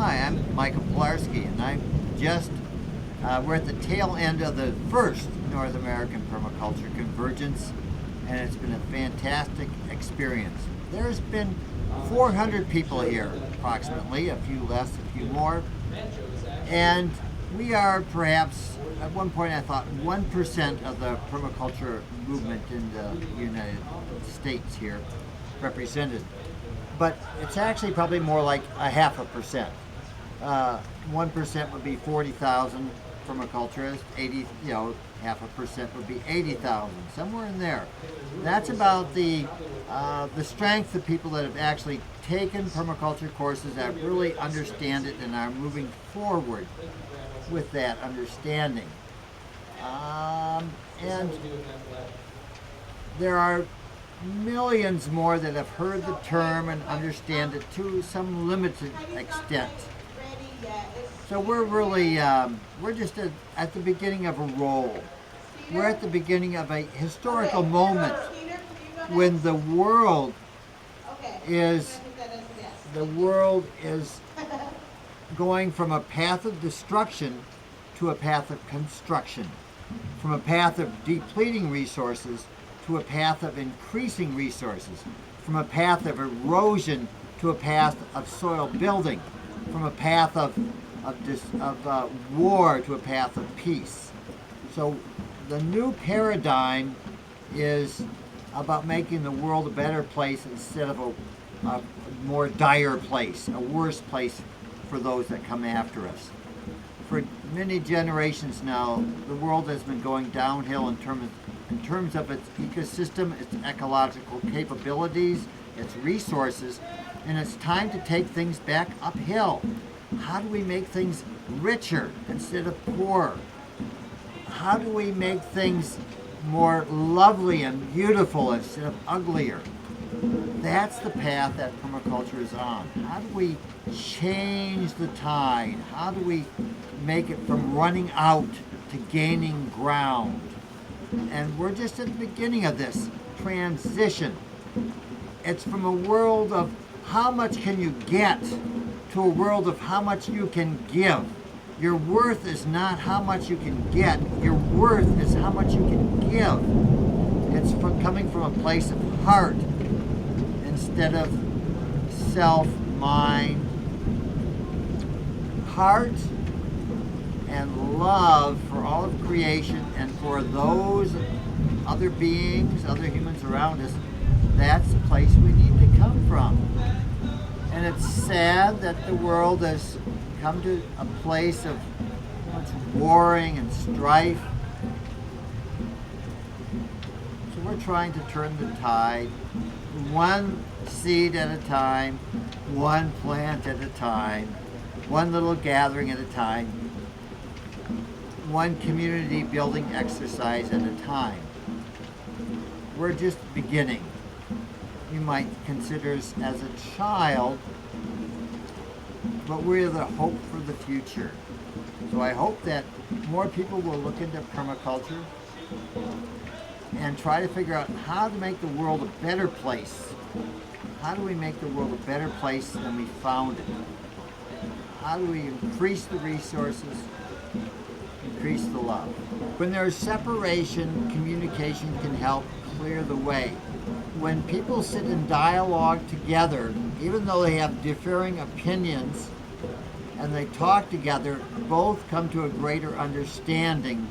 Hi, I'm Michael Pilarski, and we're at the tail end of the first North American Permaculture Convergence, and it's been a fantastic experience. There's been 400 people here, approximately, a few less, a few more, and we are perhaps, at one point I thought, 1% of the permaculture movement in the United States here represented. But it's actually probably more like a 0.5%. 1% would be 40,000 permaculturists, 0.5% would be 80,000, somewhere in there. That's about the strength of people that have actually taken permaculture courses, that really understand it and are moving forward with that understanding. And there are millions more that have heard the term and understand it to some limited extent. So we're really, we're just at the beginning of a roll. We're at the beginning of a historical moment when the world is going from a path of destruction to a path of construction, from a path of depleting resources to a path of increasing resources, from a path of erosion to a path of soil building, from a path of war to a path of peace. So the new paradigm is about making the world a better place instead of a more dire place, a worse place for those that come after us. For many generations now, the world has been going downhill in terms of its ecosystem, its ecological capabilities, its resources, and it's time to take things back uphill. How do we make things richer instead of poorer? How do we make things more lovely and beautiful instead of uglier? That's the path that permaculture is on. How do we change the tide? How do we make it from running out to gaining ground? And we're just at the beginning of this transition. It's from a world of how much can you get to a world of how much you can give. Your worth is not how much you can get. Your worth is how much you can give. It's coming from a place of heart instead of self-mind. Heart and love for all of creation and for those other beings, other humans around us. That's the place we need to come from. And it's sad that the world has come to a place of much warring and strife. So we're trying to turn the tide, one seed at a time, one plant at a time, one little gathering at a time, one community building exercise at a time. We're just beginning. You might consider us as a child, but we're the hope for the future. So I hope that more people will look into permaculture and try to figure out how to make the world a better place. How do we make the world a better place than we found it? How do we increase the resources, increase the love? When there's separation, communication can help clear the way. When people sit in dialogue together, even though they have differing opinions, and they talk together, both come to a greater understanding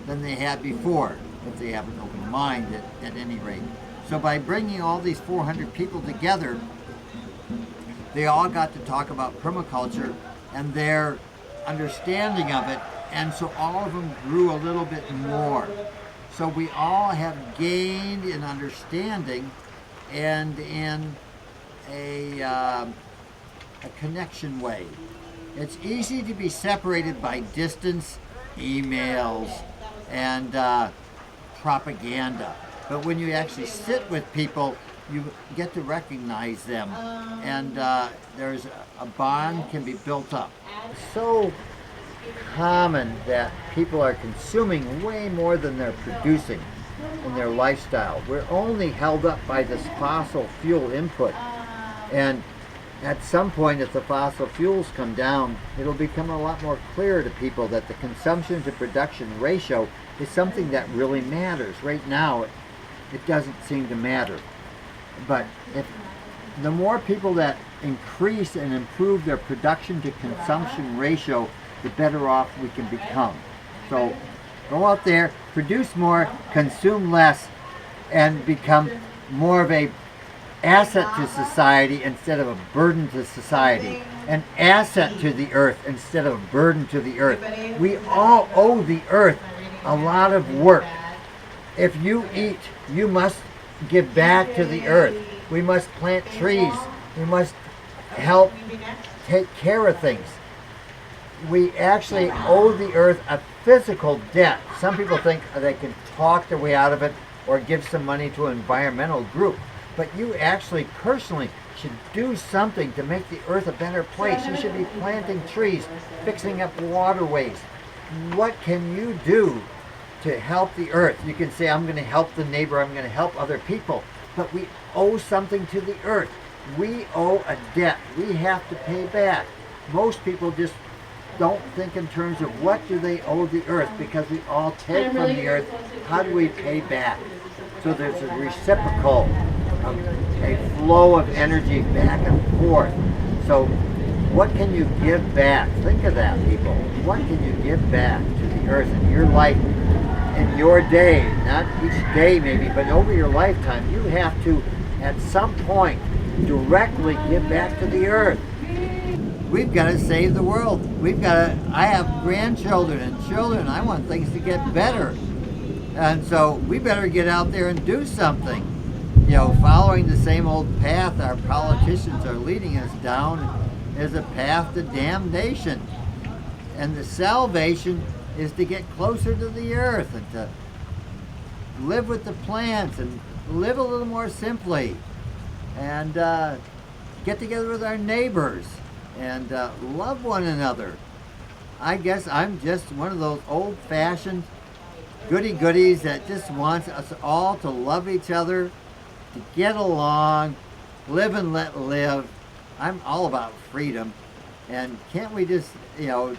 than they had before, if they have an open mind at any rate. So by bringing all these 400 people together, they all got to talk about permaculture and their understanding of it, and so all of them grew a little bit more. So we all have gained in understanding and in a connection way. It's easy to be separated by distance, emails, and propaganda. But when you actually sit with people, you get to recognize them, and there's a bond can be built up. It's so common that people are consuming way more than they're producing in their lifestyle. We're only held up by this fossil fuel input, and at some point, if the fossil fuels come down, it'll become a lot more clear to people that the consumption to production ratio is something that really matters. Right now, it doesn't seem to matter. But if the more people that increase and improve their production to consumption ratio, the better off we can become. So go out there, produce more, consume less, and become more of a asset to society instead of a burden to society. An asset to the earth instead of a burden to the earth. We all owe the earth a lot of work. If you eat, you must give back to the earth. We must plant trees. We must help take care of things. We actually owe the earth a physical debt. Some people think they can talk their way out of it or give some money to an environmental group. But you actually personally should do something to make the earth a better place. You should be planting trees, fixing up waterways. What can you do to help the earth? You can say, I'm going to help the neighbor, I'm going to help other people. But we owe something to the earth. We owe a debt. We have to pay back. Most people just don't think in terms of what do they owe the earth, because we all take from the earth. How do we pay back? So there's a reciprocal, a flow of energy back and forth. So what can you give back? Think of that, people. What can you give back to the earth in your life, in your day? Not each day maybe, but over your lifetime. You have to, at some point, directly give back to the earth. We've got to save the world. I have grandchildren and children. I want things to get better. And so we better get out there and do something. You know, following the same old path our politicians are leading us down is a path to damnation. And the salvation is to get closer to the earth and to live with the plants and live a little more simply and get together with our neighbors and love one another. I guess I'm just one of those old-fashioned goody-goodies that just wants us all to love each other, to get along, live and let live. I'm all about freedom, and can't we just, live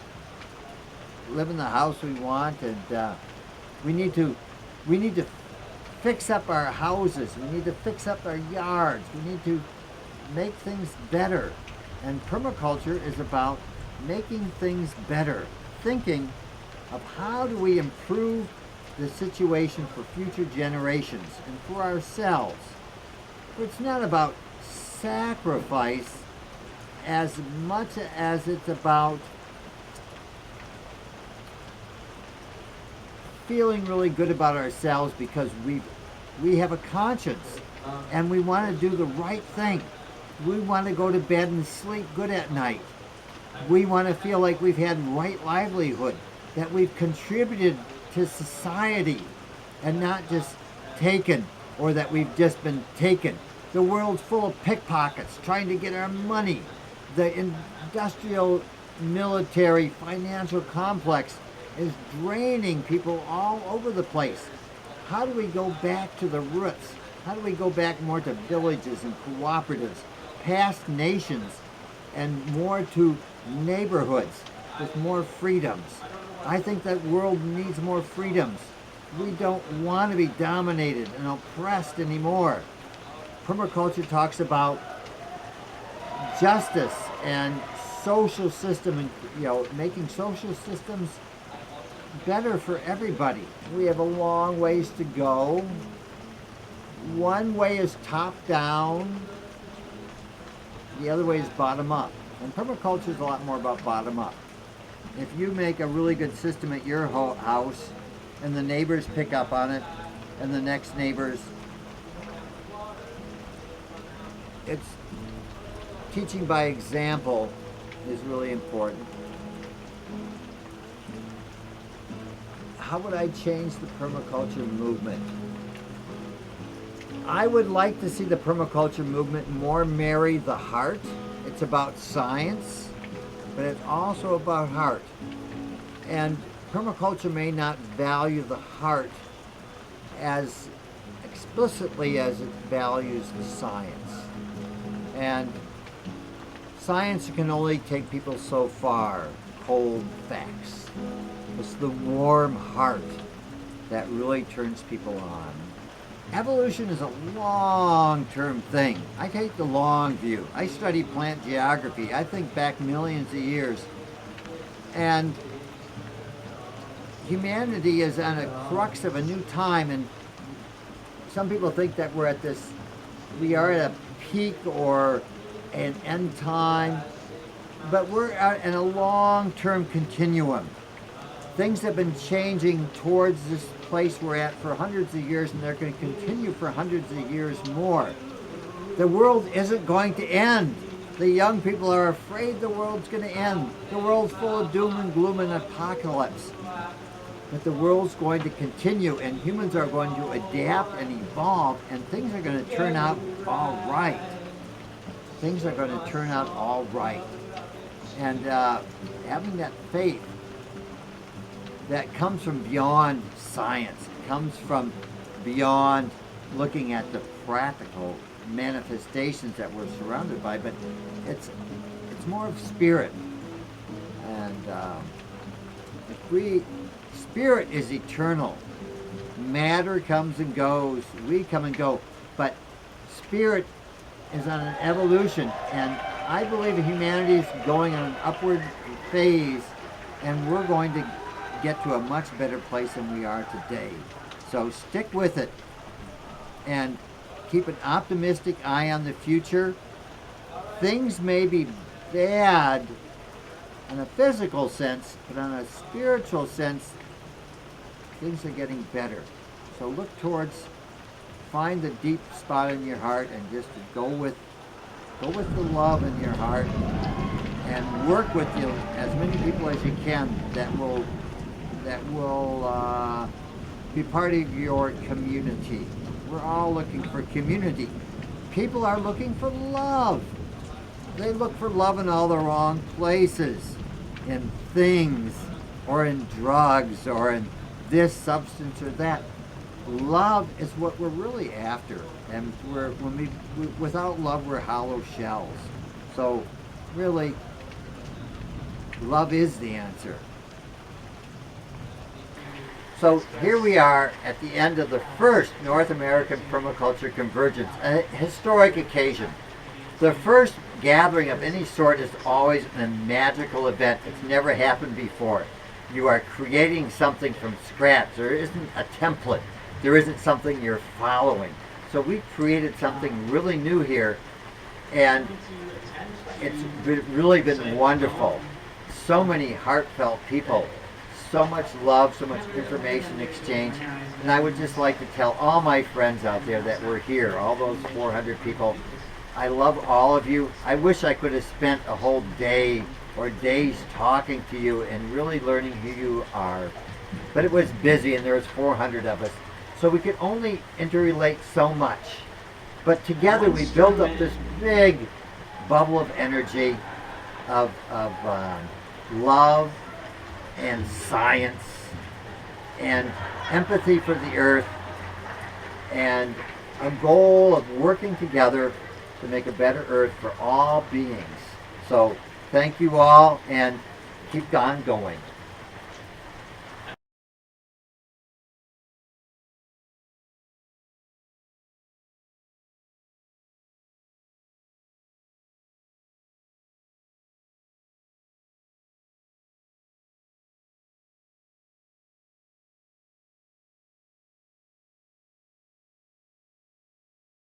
in the house we want? And we need to fix up our houses. We need to fix up our yards. We need to make things better. And permaculture is about making things better, thinking of how do we improve the situation for future generations and for ourselves. It's not about sacrifice as much as it's about feeling really good about ourselves because we have a conscience and we want to do the right thing. We want to go to bed and sleep good at night. We want to feel like we've had right livelihood, that we've contributed to society and not just taken, or that we've just been taken. The world's full of pickpockets trying to get our money. The industrial, military, financial complex is draining people all over the place. How do we go back to the roots? How do we go back more to villages and cooperatives, past nations, and more to neighborhoods with more freedoms? I think that world needs more freedoms. We don't want to be dominated and oppressed anymore. Permaculture talks about justice and social system and making social systems better for everybody. We have a long ways to go. One way is top down, the other way is bottom up. And permaculture is a lot more about bottom up. If you make a really good system at your house and the neighbors pick up on it and the next neighbors, it's teaching by example is really important. How would I change the permaculture movement? I would like to see the permaculture movement more marry the heart. It's about science, but it's also about heart. And permaculture may not value the heart as explicitly as it values the science. And Science can only take people so far. Cold facts. It's the warm heart that really turns people on. Evolution is a long-term thing. I take the long view. I study plant geography. I think back millions of years. And humanity is on a crux of a new time, and some people think that we are at a peak or an end time, but we're in a long-term continuum. Things have been changing towards this place we're at for hundreds of years, and they're going to continue for hundreds of years more. The world isn't going to end. The young people are afraid the world's going to end. The world's full of doom and gloom and apocalypse. But the world's going to continue, and humans are going to adapt and evolve, and things are going to turn out all right. Things are going to turn out all right. And having that faith that comes from beyond science, it comes from beyond looking at the practical manifestations that we're surrounded by, but it's more of spirit. And spirit is eternal. Matter comes and goes, we come and go, but spirit is on an evolution, and I believe humanity is going on an upward phase, and we're going to get to a much better place than we are today. So stick with it and keep an optimistic eye on the future. Things may be bad in a physical sense, but on a spiritual sense, things are getting better. So look towards, find the deep spot in your heart, and just go with the love in your heart, and work with as many people as you can that will be part of your community. We're all looking for community. People are looking for love. They look for love in all the wrong places, in things, or in drugs, or in this substance or that. Love is what we're really after, and without love, we're hollow shells. So, really, love is the answer. So here we are at the end of the first North American Permaculture Convergence, a historic occasion. The first gathering of any sort is always a magical event. It's never happened before. You are creating something from scratch. There isn't a template. There isn't something you're following. So we created something really new here, and it's really been wonderful. So many heartfelt people. So much love, so much information exchange. And I would just like to tell all my friends out there that were here, all those 400 people, I love all of you. I wish I could have spent a whole day or days talking to you and really learning who you are. But it was busy, and there was 400 of us. So we could only interrelate so much. But together we built up this big bubble of energy, of love, and science, and empathy for the earth, and a goal of working together to make a better earth for all beings. So thank you all, and keep on going.